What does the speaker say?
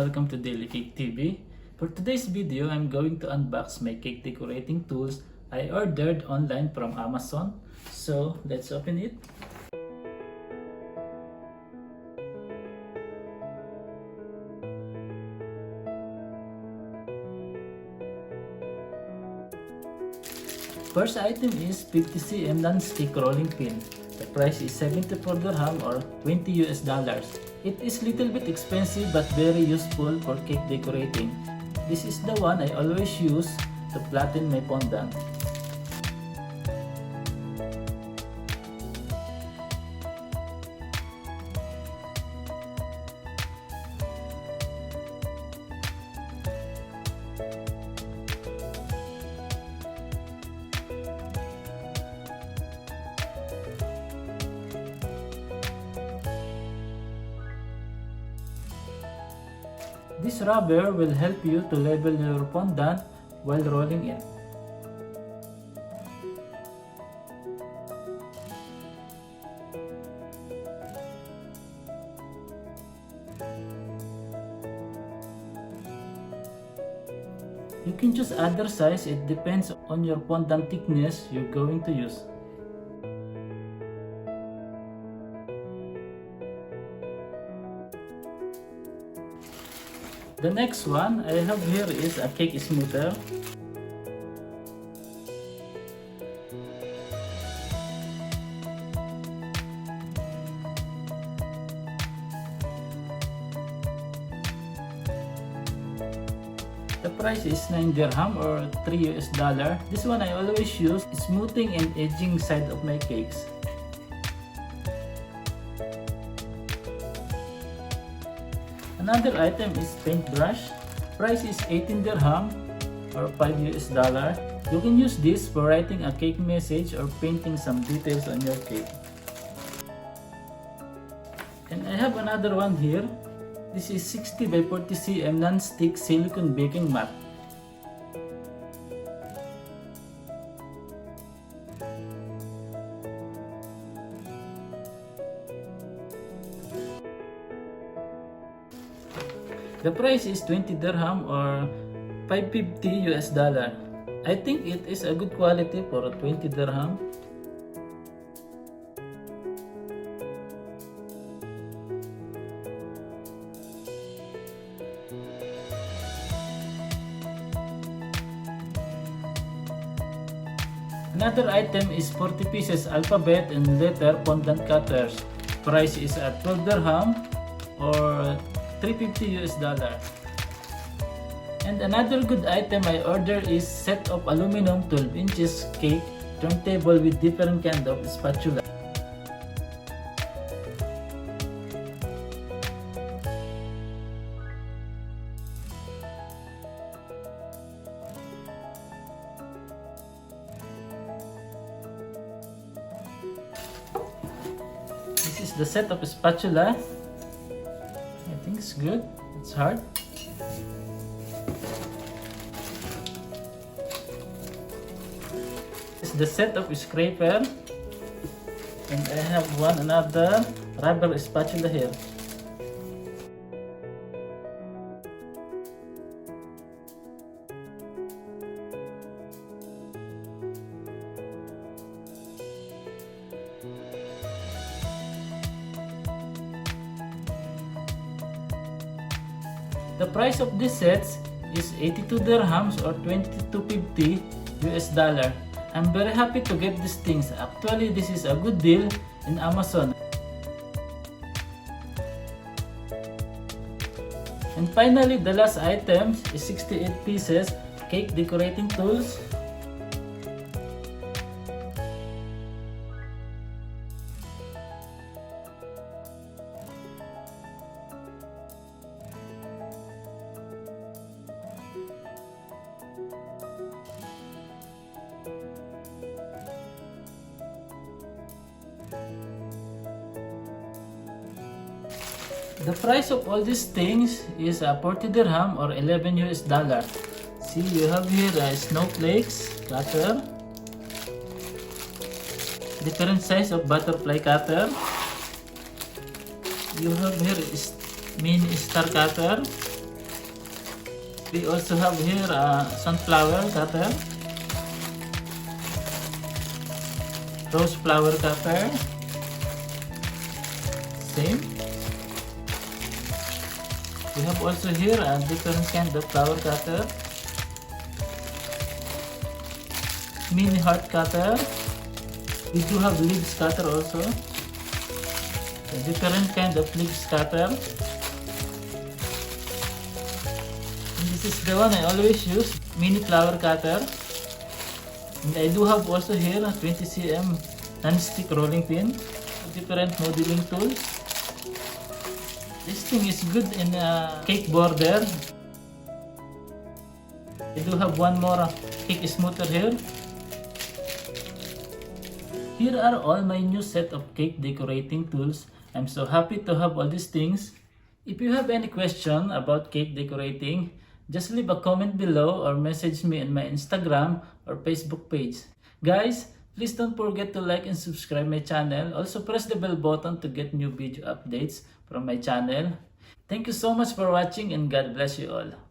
welcome to Daily Cake TV. For today's video, I'm going to unbox my cake decorating tools I ordered online from Amazon. So let's open it. First item is 50 cm non-stick rolling pin. The price is 74 dirham or $20 US. It is little bit expensive but very useful for cake decorating. This is the one I always use to flatten my fondant. This rubber will help you to level your fondant while rolling it. You can choose other size, it depends on your fondant thickness you're going to use. The next one I have here is a cake smoother. The price is 9 dirham or $3 US. This one I always use smoothing and edging side of my cakes. Another item is paintbrush. Price is 18 dirham or $5 US. You can use this for writing a cake message or painting some details on your cake. And I have another one here. This is 60 by 40 cm non-stick silicone baking mat. The price is 20 dirham or $5.50 US. I think it is a good quality for 20 dirham. Another item is 40 pieces alphabet and letter fondant cutters. Price is at 12 dirham or $3.50 US. And another good item I ordered is set of aluminum 12 inches cake turntable with different kind of spatula. This is the set of spatula. I think it's good. It's hard. This is the set of scraper, and I have another rubber spatula here. The price of these sets is 82 dirhams or $22.50 US. I'm very happy to get these things. Actually, this is a good deal in Amazon. And finally, the last item is 68 pieces cake decorating tools. The price of all these things is 40 dirham or $11 US. See, you have here snowflakes cutter, different size of butterfly cutter. You have here mini star cutter, We also have here a sunflower cutter, rose flower cutter, same. We have also here a different kind of flower cutter, mini heart cutter. We do have leaves cutter also, a different kind of leaves cutter. And this is the one I always use, mini flower cutter. And I do have also here a 20 cm non-stick rolling pin, different modeling tools. This thing is good in a cake border. I do have one more cake smoother here. Here are all my new set of cake decorating tools. I'm so happy to have all these things. If you have any question about cake decorating, just leave a comment below or message me on my Instagram or Facebook page. Guys, please don't forget to like and subscribe my channel. Also press the bell button to get new video updates from my channel. Thank you so much for watching and God bless you all.